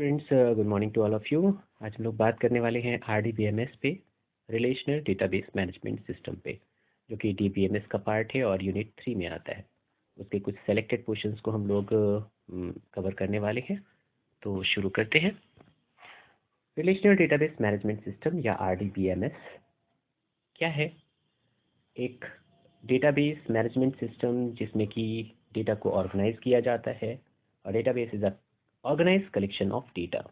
Students, good morning to all of you. आज हम लोग बात करने वाले हैं RDBMS पे, रिलेशनल डेटाबेस मैनेजमेंट सिस्टम पे, जो कि DBMS का पार्ट है और यूनिट 3 में आता है। उसके कुछ सेलेक्टेड पोर्शंस को हम लोग कवर करने वाले हैं, तो शुरू करते हैं। रिलेशनल डेटाबेस मैनेजमेंट सिस्टम या RDBMS क्या है? एक डेटाबेस मैनेजमेंट सिस्टम जिसमें कि डेटा को ऑर्गेनाइज किया जाता है, और database is a organize collection of data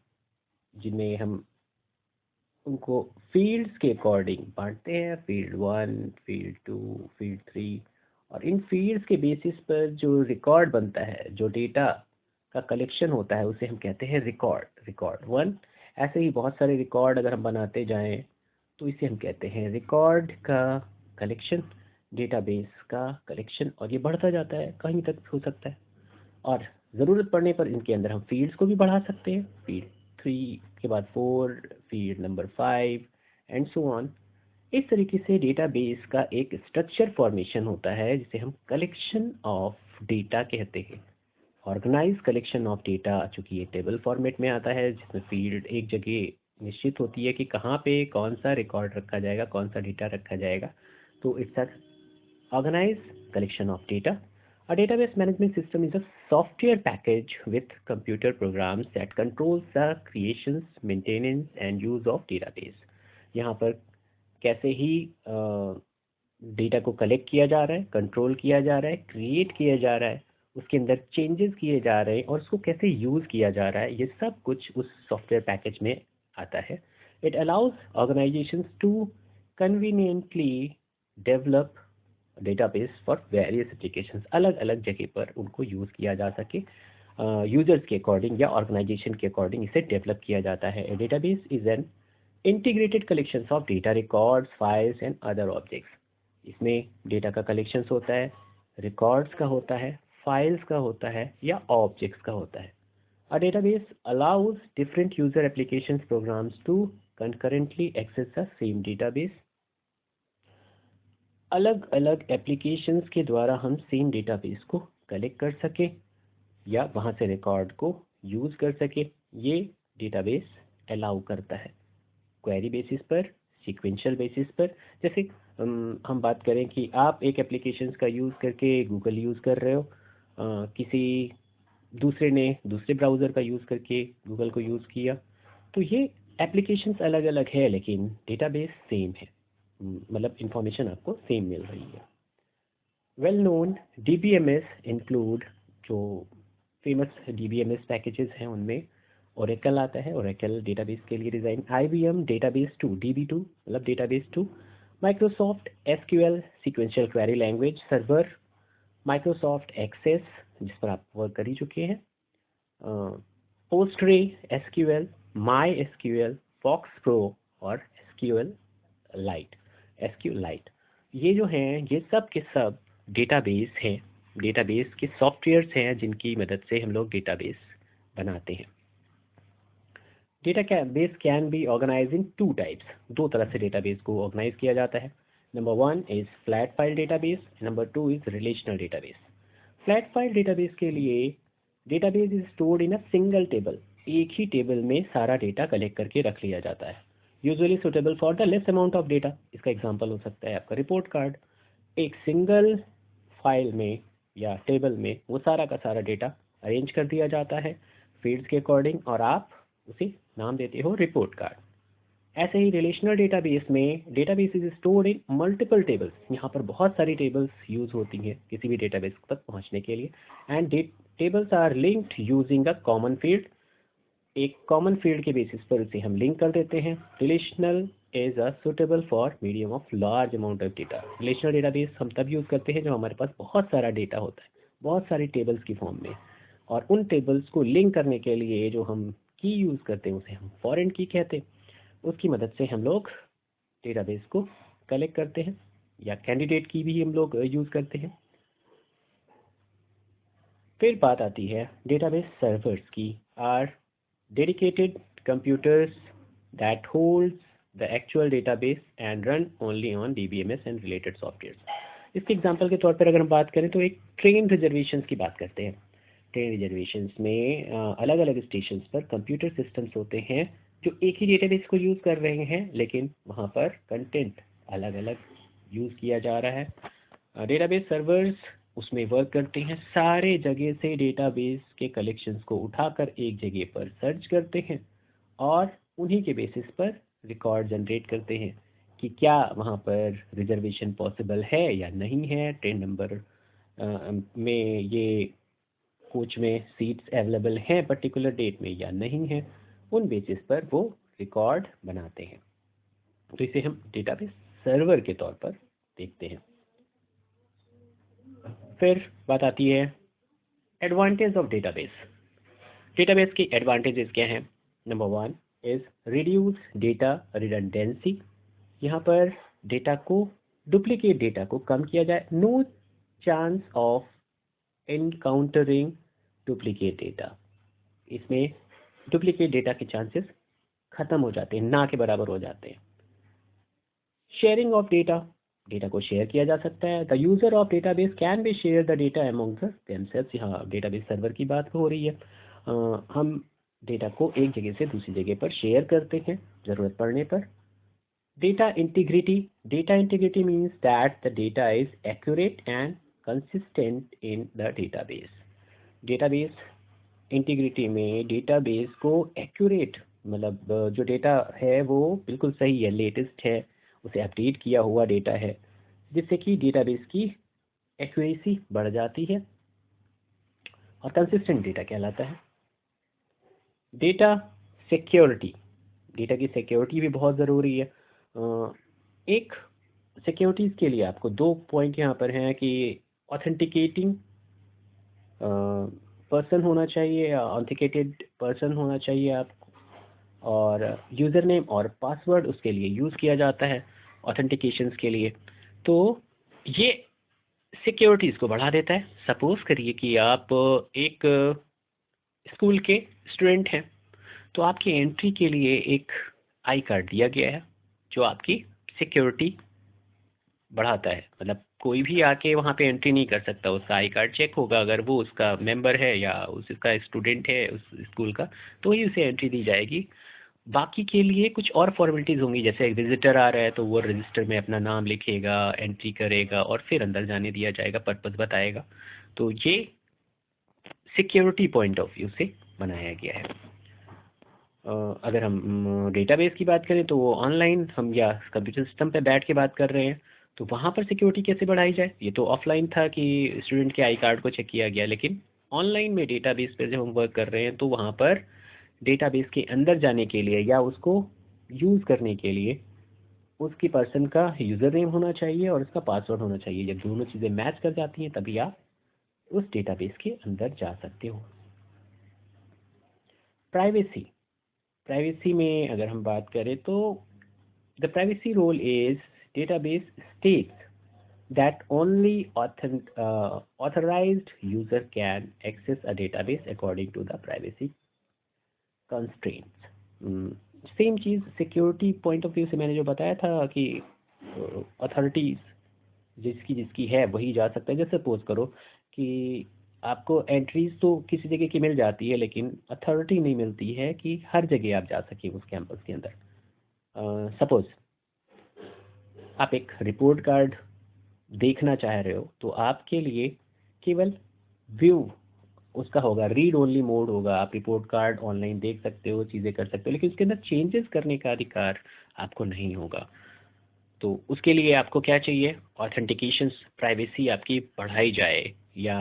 जिनमें हम उनको फील्ड्स के अकॉर्डिंग बांटते हैं, फील्ड 1, फील्ड 2, फील्ड 3। और इन फील्ड्स के बेसिस पर जो रिकॉर्ड बनता है, जो डेटा का कलेक्शन होता है, उसे हम कहते हैं रिकॉर्ड 1। ऐसे ही बहुत सारे रिकॉर्ड अगर हम बनाते जाएं तो इसे हम कहते हैं रिकॉर्ड का कलेक्शन, डेटाबेस का कलेक्शन, और ये बढ़ता जाता है, कहीं तक हो सकता है। और ज़रूरत पड़ने पर इनके अंदर हम फील्ड्स को भी बढ़ा सकते हैं, फील्ड 3 के बाद 4, field number 5 and so on. इस तरीके से डेटाबेस का एक स्ट्रक्चर फॉर्मेशन होता है जिसे हम कलेक्शन ऑफ डेटा कहते हैं। ऑर्गेनाइज कलेक्शन ऑफ डेटा, चूँकि ये टेबल फॉर्मेट में आता है जिसमें फील्ड एक जगह निश्चित होती है कि कहाँ पे कौन सा रिकॉर्ड रखा जाएगा, कौन सा डेटा रखा जाएगा, तो it's a organized collection of data. A database management system is a software package with computer programs that controls the creations, maintenance and use of database. यहाँ पर कैसे ही डेटा को कलेक्ट किया जा रहा है, कंट्रोल किया जा रहा है, क्रिएट किया जा रहा है, उसके अंदर चेंजेस किए जा रहे हैं, और उसको कैसे यूज़ किया जा रहा है, ये सब कुछ उस सॉफ्टवेयर पैकेज में आता है। It allows organizations to conveniently develop database for various applications. अलग अलग जगह पर उनको यूज़ किया जा सके, यूजर्स के अकॉर्डिंग या ऑर्गेनाइजेशन के अकॉर्डिंग इसे डेवलप किया जाता है। Database is an integrated collection of data, records, files and other objects. इसमें डेटा का कलेक्शंस होता है, रिकॉर्ड्स का होता है, फाइल्स का होता है या ऑब्जेक्ट्स का होता है। A database allows different user applications programs to concurrently access the same database। अलग अलग एप्लीकेशंस के द्वारा हम सेम डेटाबेस को कलेक्ट कर सके या वहाँ से रिकॉर्ड को यूज़ कर सके, ये डेटाबेस अलाउ करता है। क्वेरी बेसिस पर, सीक्वेंशियल बेसिस पर। जैसे हम बात करें कि आप एक एप्लीकेशंस का यूज़ करके गूगल यूज़ कर रहे हो, किसी दूसरे ने दूसरे ब्राउज़र का यूज़ करके गूगल को यूज़ किया, तो ये एप्लीकेशंस अलग अलग है लेकिन डेटाबेस सेम है। मतलब इंफॉर्मेशन आपको सेम मिल रही है। वेल नोन DBMS इंक्लूड, जो फेमस DBMS पैकेजेस हैं उनमें ओरेकल आता है, ओरेकल डेटाबेस के लिए डिज़ाइन, IBM डेटाबेस 2 DB2 मतलब database 2, Microsoft SQL sequential query language server, Microsoft Access जिस पर आप वर्क कर ही चुके हैं, Postgre SQL, My SQL, Fox Pro और SQLite। ये जो हैं, ये सब के सब डेटाबेस हैं, डेटाबेस के सॉफ्टवेयर्स हैं जिनकी मदद से हम लोग डेटाबेस बनाते हैं। Database can be organize in 2 types. 2 तरह से डेटाबेस को ऑर्गेनाइज किया जाता है। Number 1 is flat file database, number 2 is relational database. Flat file database के लिए database is stored in a single table. एक ही टेबल में सारा डेटा कलेक्ट करके रख लिया जाता है। Usually suitable for the less amount of data. इसका एग्जांपल हो सकता है आपका रिपोर्ट कार्ड। एक सिंगल फाइल में या टेबल में वो सारा का सारा डेटा अरेंज कर दिया जाता है फील्ड्स के अकॉर्डिंग, और आप उसे नाम देते हो रिपोर्ट कार्ड। ऐसे ही रिलेशनल डेटाबेस में database is stored in multiple tables. यहाँ पर बहुत सारी टेबल्स यूज होती हैं किसी भी डेटाबेस तक पहुँचने के लिए, and tables are linked using a common field. एक कॉमन फील्ड के बेसिस पर इसे हम लिंक कर देते हैं। Relational is a suitable for medium of large amount of data. Relational database हम तब यूज़ करते हैं जब हमारे पास बहुत सारा डेटा होता है, बहुत सारी टेबल्स की फॉर्म में, और उन टेबल्स को लिंक करने के लिए जो हम की यूज़ करते हैं उसे हम फॉरेन की कहते हैं। उसकी मदद से हम लोग डेटाबेस को कलेक्ट करते हैं, या कैंडिडेट की भी हम लोग यूज़ करते हैं। फिर बात आती है डेटाबेस सर्वर्स की। Are dedicated computers that holds the actual database and run only on DBMS and related softwares। इसके एग्जांपल के तौर पर अगर हम बात करें तो एक ट्रेन रिजर्वेशंस की बात करते हैं। ट्रेन रिजर्वेशंस में अलग अलग स्टेशंस पर कंप्यूटर सिस्टम्स होते हैं जो एक ही डेटाबेस को यूज़ कर रहे हैं, लेकिन वहाँ पर कंटेंट अलग अलग यूज़ किया जा रहा है। डेटाबेस सर्वर्स उसमें वर्क करते हैं, सारे जगह से डेटाबेस के कलेक्शंस को उठाकर एक जगह पर सर्च करते हैं और उन्हीं के बेसिस पर रिकॉर्ड जनरेट करते हैं कि क्या वहाँ पर रिजर्वेशन पॉसिबल है या नहीं है, ट्रेन नंबर में ये कोच में सीट्स अवेलेबल हैं पर्टिकुलर डेट में या नहीं है। उन बेसिस पर वो रिकॉर्ड बनाते हैं। तो इसे हम डेटाबेस सर्वर के तौर पर देखते हैं। फिर बात आती है एडवांटेज ऑफ डेटाबेस। डेटाबेस की एडवांटेजेस क्या हैं? Number 1 is reduce data redundancy. यहाँ पर डेटा को, डुप्लीकेट डेटा को कम किया जाए। No chance of encountering duplicate data. इसमें डुप्लीकेट डेटा के चांसेस खत्म हो जाते हैं, ना के बराबर हो जाते हैं। शेयरिंग ऑफ डेटा, डेटा को शेयर किया जा सकता है। The user of database can B share the data among themselves. यहाँ डेटाबेस सर्वर की बात हो रही है। हम डेटा को एक जगह से दूसरी जगह पर शेयर करते हैं ज़रूरत पड़ने पर। Data integrity, data integrity means that the data is accurate and consistent in the database. Database integrity में डेटाबेस को एक्यूरेट, मतलब जो डेटा है वो बिल्कुल सही है, लेटेस्ट है, उसे अपडेट किया हुआ डेटा है, जिससे कि डेटाबेस की एक्यूरेसी बढ़ जाती है और कंसिस्टेंट डेटा कहलाता है। डेटा सिक्योरिटी, डेटा की सिक्योरिटी भी बहुत ज़रूरी है। एक सिक्योरिटीज़ के लिए आपको 2 पॉइंट यहाँ पर हैं कि ऑथेंटिकेटिंग पर्सन होना चाहिए, ऑथेंटिकेटेड पर्सन होना चाहिए आपको, और यूज़र नेम और पासवर्ड उसके लिए यूज़ किया जाता है ऑथेंटिकेशंस के लिए। तो ये सिक्योरिटीज़ को बढ़ा देता है। सपोज़ करिए कि आप एक स्कूल के स्टूडेंट हैं, तो आपकी एंट्री के लिए एक आई कार्ड दिया गया है जो आपकी सिक्योरिटी बढ़ाता है। मतलब कोई भी आके वहाँ पे एंट्री नहीं कर सकता, उसका आई कार्ड चेक होगा, अगर वो उसका मेंबर है या उसका स्टूडेंट है उस स्कूल का, तो ही उसे एंट्री दी जाएगी। बाकी के लिए कुछ और फॉर्मेलिटीज़ होंगी, जैसे एक विजिटर आ रहा है तो वो रजिस्टर में अपना नाम लिखेगा, एंट्री करेगा और फिर अंदर जाने दिया जाएगा, पर्पस बताएगा। तो ये सिक्योरिटी पॉइंट ऑफ व्यू से बनाया गया है। अगर हम डेटाबेस की बात करें तो वो ऑनलाइन हम या कंप्यूटर सिस्टम पे बैठ के बात कर रहे हैं, तो वहाँ पर सिक्योरिटी कैसे बढ़ाई जाए? ये तो ऑफलाइन था कि स्टूडेंट के आई कार्ड को चेक किया गया, लेकिन ऑनलाइन में डेटाबेस पर जब हम वर्क कर रहे हैं तो वहाँ पर डेटाबेस के अंदर जाने के लिए या उसको यूज़ करने के लिए उसकी पर्सन का यूज़र नेम होना चाहिए और उसका पासवर्ड होना चाहिए। जब दोनों चीज़ें मैच कर जाती हैं तभी आप उस डेटाबेस के अंदर जा सकते हो। प्राइवेसी, प्राइवेसी में अगर हम बात करें तो the privacy rule is database states that only authorized user can access a database according to the privacy constraints। Same cheese security point of view से मैंने जो बताया था कि अथॉरिटीज़ जिसकी जिसकी है वही जा सकता है। जैसे सपोज करो कि आपको एंट्रीज तो किसी जगह की मिल जाती है, लेकिन अथॉरिटी नहीं मिलती है कि हर जगह आप जा सके उस कैंपस के अंदर। सपोज आप एक रिपोर्ट कार्ड देखना चाह रहे हो, तो आपके लिए केवल व्यू उसका होगा, रीड ओनली मोड होगा। आप रिपोर्ट कार्ड ऑनलाइन देख सकते हो, चीज़ें कर सकते हो, लेकिन उसके अंदर चेंजेस करने का अधिकार आपको नहीं होगा। तो उसके लिए आपको क्या चाहिए? ऑथेंटिकेशंस, प्राइवेसी आपकी बढ़ाई जाए या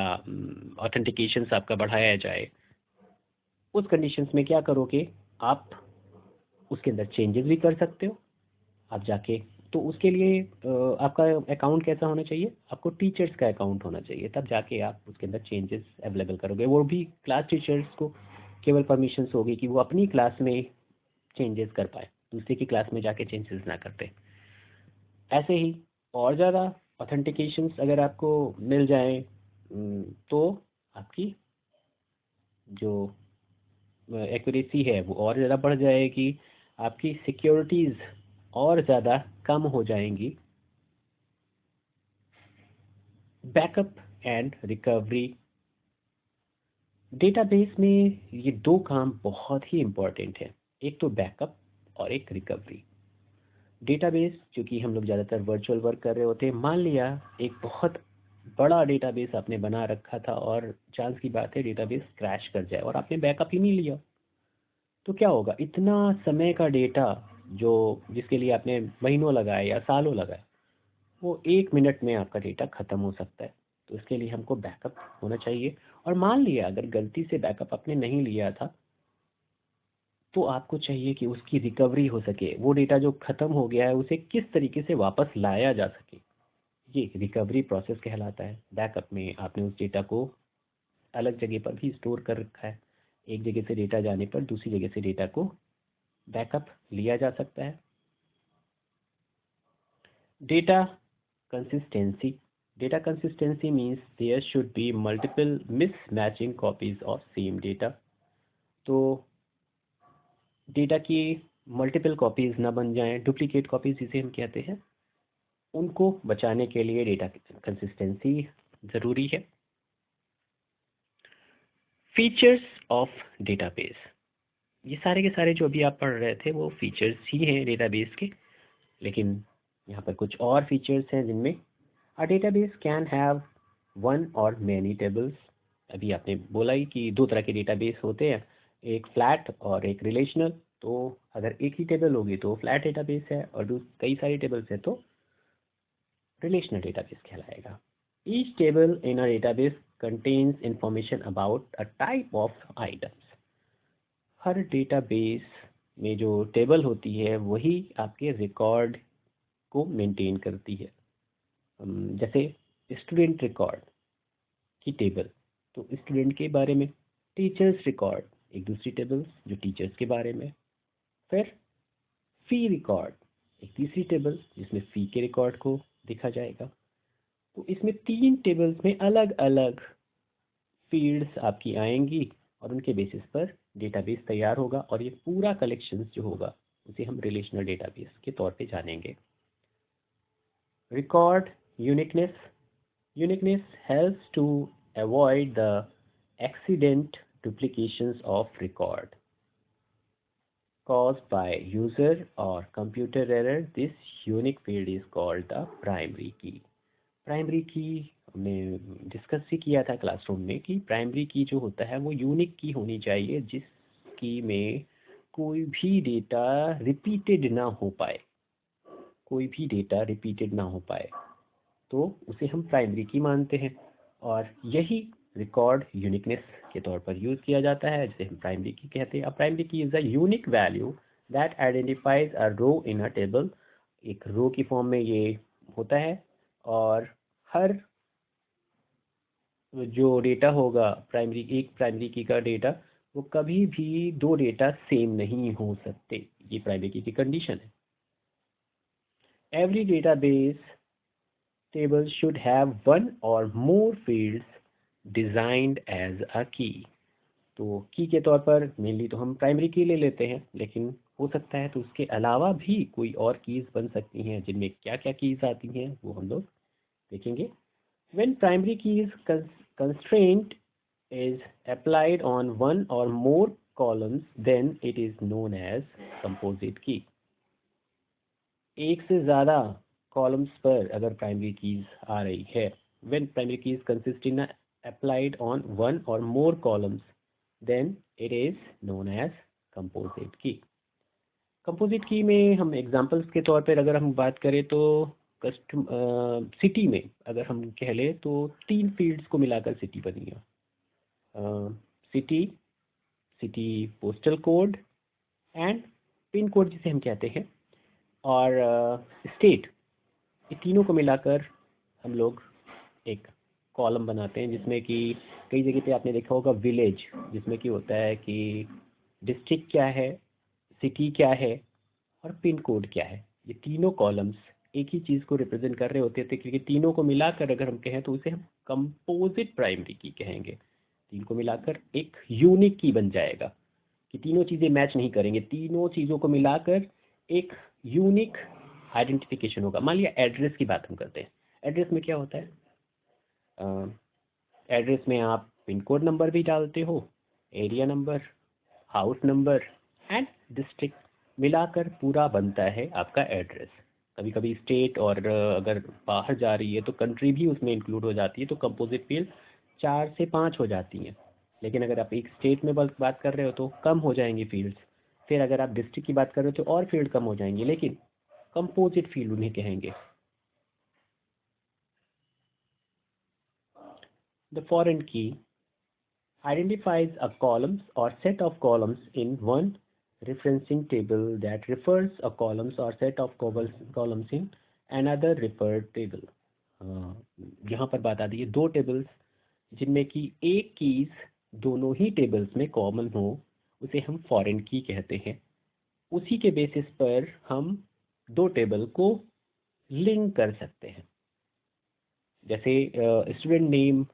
ऑथेंटिकेशंस आपका बढ़ाया जाए। उस कंडीशंस में क्या करोगे? आप उसके अंदर चेंजेस भी कर सकते हो आप जाके। तो उसके लिए आपका अकाउंट कैसा होना चाहिए? आपको टीचर्स का अकाउंट होना चाहिए, तब जाके आप उसके अंदर चेंजेस अवेलेबल करोगे। वो भी क्लास टीचर्स को केवल परमिशंस होगी कि वो अपनी क्लास में चेंजेस कर पाए, दूसरे की क्लास में जाके चेंजेस ना करते। ऐसे ही और ज़्यादा ऑथेंटिकेशंस अगर आपको मिल जाए तो आपकी जो एक्यूरेसी है वो और ज़्यादा बढ़ जाएगी, आपकी सिक्योरिटीज़ और ज़्यादा कम हो जाएंगी। बैकअप एंड रिकवरी डेटाबेस में ये दो काम बहुत ही इम्पोर्टेंट है, एक तो बैकअप और एक रिकवरी। डेटाबेस, क्योंकि हम लोग ज़्यादातर वर्चुअल वर्क कर रहे होते हैं, मान लिया एक बहुत बड़ा डेटाबेस आपने बना रखा था और चांस की बात है डेटाबेस क्रैश कर जाए और आपने बैकअप ही नहीं लिया, तो क्या होगा? इतना समय का डेटा जो जिसके लिए आपने महीनों लगाए या सालों लगाए, वो 1 मिनट में आपका डेटा ख़त्म हो सकता है। तो इसके लिए हमको बैकअप होना चाहिए। और मान लिया अगर गलती से बैकअप आपने नहीं लिया था, तो आपको चाहिए कि उसकी रिकवरी हो सके, वो डेटा जो ख़त्म हो गया है उसे किस तरीके से वापस लाया जा सके। ये रिकवरी प्रोसेस कहलाता है। बैकअप में आपने उस डेटा को अलग जगह पर भी स्टोर कर रखा है, एक जगह से डेटा जाने पर दूसरी जगह से डेटा को बैकअप लिया जा सकता है। Data consistency, data consistency means there should be multiple mismatching copies of same data. तो डेटा की मल्टीपल कॉपीज ना बन जाएं, डुप्लीकेट कॉपीज जिसे हम कहते हैं, उनको बचाने के लिए डेटा कंसिस्टेंसी ज़रूरी है। फीचर्स ऑफ डेटाबेस, ये सारे के सारे जो अभी आप पढ़ रहे थे वो फीचर्स ही हैं डेटाबेस के, लेकिन यहाँ पर कुछ और फीचर्स हैं जिनमें a database can have one और मैनी टेबल्स। अभी आपने बोला ही कि दो तरह के डेटाबेस होते हैं, एक फ्लैट और एक रिलेशनल। तो अगर एक ही टेबल होगी तो फ्लैट डेटाबेस है, और कई सारी टेबल्स है तो रिलेशनल डेटाबेस कहलाएगा। Each table in a database contains information about a type of items. Her database में जो टेबल होती है वही आपके रिकॉर्ड को मेंटेन करती है। जैसे स्टूडेंट रिकॉर्ड की टेबल, तो स्टूडेंट के बारे में। टीचर्स रिकॉर्ड, एक दूसरी टेबल जो टीचर्स के बारे में। फिर फी रिकॉर्ड, एक तीसरी टेबल जिसमें फ़ी के रिकॉर्ड को देखा जाएगा। तो इसमें 3 टेबल्स में अलग अलग फील्ड्स आपकी आएंगी और उनके बेसिस पर डेटाबेस तैयार होगा, और ये पूरा कलेक्शंस जो होगा उसे हम रिलेशनल डेटाबेस के तौर पे जानेंगे। Record uniqueness, uniqueness helps to avoid the accident duplications of record caused by user or computer error. This unique field is called the primary key. Primary की हमने डिस्कस ही किया था क्लासरूम में कि प्राइमरी की जो होता है वो यूनिक की होनी चाहिए, जिस की में कोई भी डेटा रिपीटेड ना हो पाए, कोई भी डेटा रिपीटेड ना हो पाए, तो उसे हम प्राइमरी की मानते हैं। और यही रिकॉर्ड यूनिकनेस के तौर पर यूज़ किया जाता है, जिसे हम प्राइमरी की कहते हैं। अब primary key is a unique value that identifies a row in a table. एक रो की फॉर्म में ये होता है, और हर जो डेटा होगा प्राइमरी, एक प्राइमरी की का डेटा, वो कभी भी दो डेटा सेम नहीं हो सकते। ये प्राइमरी की कंडीशन है। Every database table should have one or more fields designed as a key। तो की के तौर पर मेनली तो हम प्राइमरी की ले लेते हैं, लेकिन हो सकता है तो उसके अलावा भी कोई और कीज़ बन सकती हैं, जिनमें क्या क्या कीज़ आती हैं वो हम लोग देखेंगे। When primary keys constraint is applied on one or more columns, then it is known as composite key। एक से ज़्यादा कॉलम्स पर अगर प्राइमरी कीज आ रही है, when primary keys consist in applied on one और more columns, then it is known as composite key. Composite key में हम एग्जांपल्स के तौर पर अगर हम बात करें तो कस्टम सिटी में अगर हम कह लें तो 3 फील्ड्स को मिलाकर सिटी बनी है। City, city postal code and pin code जिसे हम कहते हैं, और स्टेट, ये तीनों को मिलाकर हम लोग एक कॉलम बनाते हैं, जिसमें कि कई जगह पे आपने देखा होगा विलेज, जिसमें कि होता है कि डिस्ट्रिक्ट क्या है, सिटी क्या है और पिन कोड क्या है। ये तीनों कॉलम्स एक ही चीज़ को रिप्रेजेंट कर रहे होते थे, क्योंकि तीनों को मिलाकर अगर हम कहें तो उसे हम कंपोजिट प्राइमरी की कहेंगे। तीन को मिलाकर एक यूनिक की बन जाएगा, कि तीनों चीज़ें मैच नहीं करेंगे, तीनों चीज़ों को मिलाकर एक यूनिक आइडेंटिफिकेशन होगा। मान लिया एड्रेस की बात हम करते हैं। एड्रेस में क्या होता है? एड्रेस में आप पिन कोड नंबर भी डालते हो, area number, house number and district मिलाकर पूरा बनता है आपका एड्रेस। कभी कभी स्टेट और अगर बाहर जा रही है तो कंट्री भी उसमें इंक्लूड हो जाती है, तो कंपोजिट फील्ड 4 से 5 हो जाती हैं। लेकिन अगर आप एक स्टेट में बस बात कर रहे हो तो कम हो जाएंगी फील्ड्स। फिर अगर आप डिस्ट्रिक्ट की बात कर रहे हो तो और फील्ड कम हो जाएंगे, लेकिन कंपोजिट फील्ड उन्हें कहेंगे। द फॉरेन की identifies a columns or set of columns in one referencing table that refers a columns or set of columns in another referred table। यहाँ पर बात आती है दो टेबल्स जिनमें की एक कीज दोनों ही टेबल्स में कॉमन हो, उसे हम फॉरेन की कहते हैं। उसी के बेसिस पर हम दो टेबल को लिंक कर सकते हैं। जैसे स्टूडेंट नेम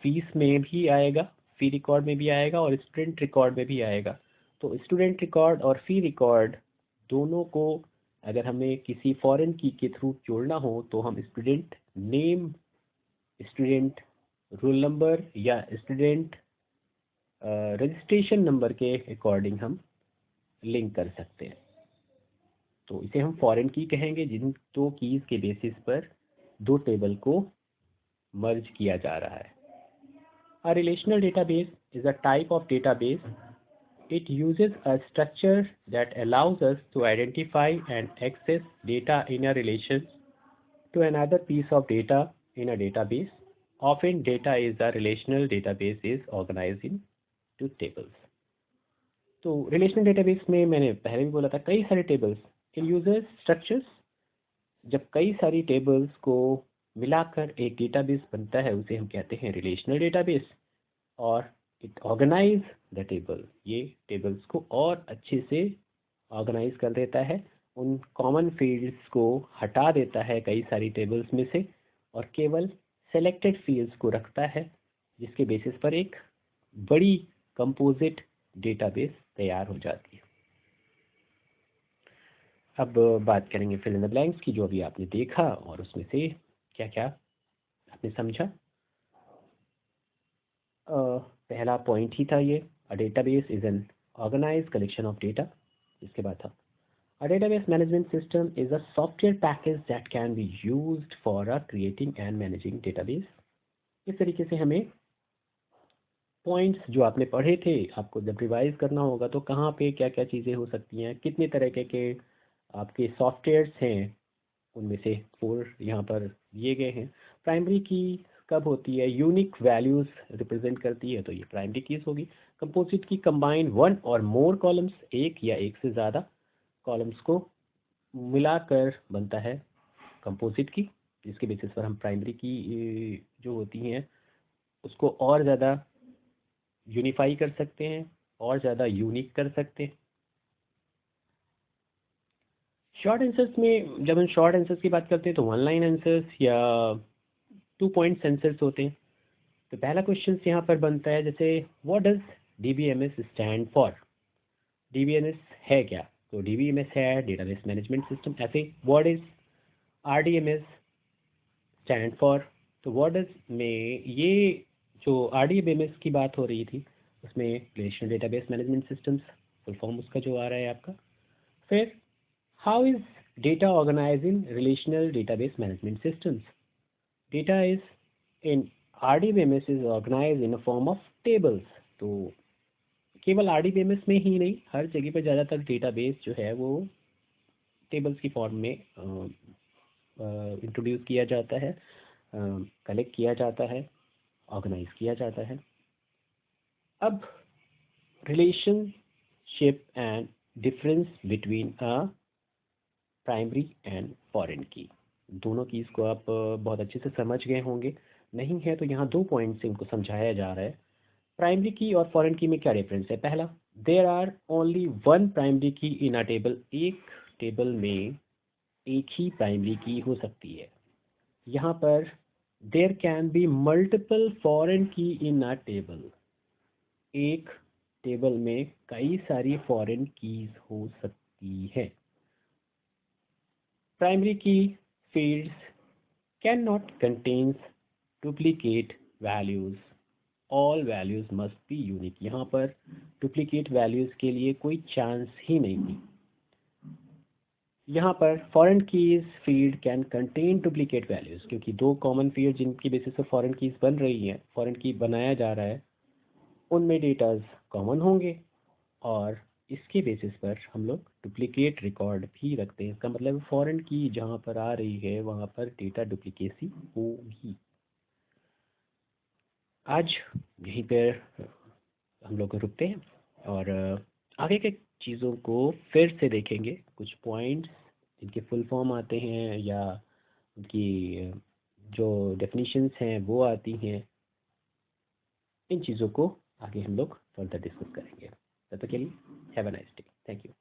फीस में भी आएगा, फी रिकॉर्ड में भी आएगा और स्टूडेंट रिकॉर्ड में भी आएगा। तो स्टूडेंट रिकॉर्ड और फी रिकॉर्ड दोनों को अगर हमें किसी फॉरेन की के थ्रू जोड़ना हो तो हम student name, student roll number या स्टूडेंट रजिस्ट्रेशन नंबर के अकॉर्डिंग हम लिंक कर सकते हैं। तो इसे हम फॉरेन की कहेंगे जिन दो कीज के बेसिस पर दो टेबल को मर्ज किया जा रहा है। A relational database is a type of database. It uses a structure that allows us to identify and access data in a relation to another piece of data in a database. Often data is a relational database is organized into tables. तो relational database में मैंने पहले भी बोला था कई सारे tables, इन users structures. जब कई सारी टेबल्स को मिलाकर एक डेटाबेस बनता है उसे हम कहते हैं रिलेशनल डेटाबेस। और इट ऑर्गेनाइज द टेबल, ये टेबल्स को और अच्छे से ऑर्गेनाइज कर देता है, उन कॉमन फील्ड्स को हटा देता है कई सारी टेबल्स में से और केवल सेलेक्टेड फील्ड्स को रखता है, जिसके बेसिस पर एक बड़ी कंपोजिट डेटाबेस तैयार हो जाती है। अब बात करेंगे फिल इन द ब्लैंक्स की, जो अभी आपने देखा और उसमें से क्या क्या आपने समझा। पहला पॉइंट ही था ये, a database is an organized collection of data. इसके बाद था a database management system is a software package that can be used for creating and managing database. इस तरीके से हमें पॉइंट्स जो आपने पढ़े थे आपको जब रिवाइज करना होगा तो कहाँ पे क्या क्या चीज़ें हो सकती हैं, कितने तरह के आपके सॉफ्टवेयर्स हैं, उनमें से 4 यहाँ पर दिए गए हैं। प्राइमरी की कब होती है, यूनिक वैल्यूज रिप्रेजेंट करती है, तो ये प्राइमरी कीज होगी। कंपोजिट की कंबाइन वन और मोर कॉलम्स, एक या एक से ज़्यादा कॉलम्स को मिलाकर बनता है कंपोजिट की, जिसके बेसिस पर हम प्राइमरी की जो होती हैं उसको और ज़्यादा यूनिफाई कर सकते हैं, और ज़्यादा यूनिक कर सकते हैं। शॉर्ट आंसर्स में जब हम शॉर्ट आंसर्स की बात करते हैं तो वन लाइन आंसर्स या 2 पॉइंट आंसर्स होते हैं। तो पहला क्वेश्चन यहाँ पर बनता है, जैसे what does DBMS stand for. DBMS है क्या, तो DBMS है डेटाबेस मैनेजमेंट सिस्टम। ऐसे what is RDMS stand for, तो व्हाट डज में ये जो RDMS की बात हो रही थी उसमें relational database management systems full form उसका जो आ रहा है आपका। फिर how is data organize in relational database management systems. Data is in RDBMS is organized in a form of tables। तो केवल RDBMS में ही नहीं, हर जगह पर ज़्यादातर डेटाबेस जो है वो टेबल्स की फॉर्म में इंट्रोड्यूस किया जाता है, कलेक्ट किया जाता है, ऑर्गेनाइज किया जाता है। अब relationship and difference between a primary and foreign की, दोनों कीज़ को आप बहुत अच्छे से समझ गए होंगे। नहीं है तो यहाँ 2 पॉइंट से इनको समझाया जा रहा है। प्राइमरी की और फॉरेन की में क्या डिफरेंस है। पहला, there are only one primary key in a table. एक टेबल में एक ही प्राइमरी की हो सकती है। यहाँ पर there can be multiple foreign key in a table. एक टेबल में कई सारी फॉरेन कीज हो सकती है। प्राइमरी की fields can not contains duplicate values. All values must be unique. यहाँ पर डुप्लीकेट वैल्यूज़ के लिए कोई चांस ही नहीं थी। यहाँ पर foreign keys field can contain duplicate values, क्योंकि दो कॉमन फील्ड जिनकी बेसिस पर फॉरेन कीज बन रही हैं, फॉरेन की बनाया जा रहा है, उनमें डेटाज कॉमन होंगे और इसके बेसिस पर हम लोग डुप्लीकेट रिकॉर्ड भी रखते हैं। इसका मतलब फॉरेन की जहाँ पर आ रही है वहाँ पर डेटा डुप्लीकेसी होगी। आज यहीं पर हम लोग रुकते हैं और आगे के चीज़ों को फिर से देखेंगे, कुछ पॉइंट्स जिनके फुल फॉर्म आते हैं या उनकी जो डेफिनेशंस हैं वो आती हैं। इन चीज़ों को आगे हम लोग फर्दर डिस्कस करेंगे। तब तक के लिए have a nice day. Thank you.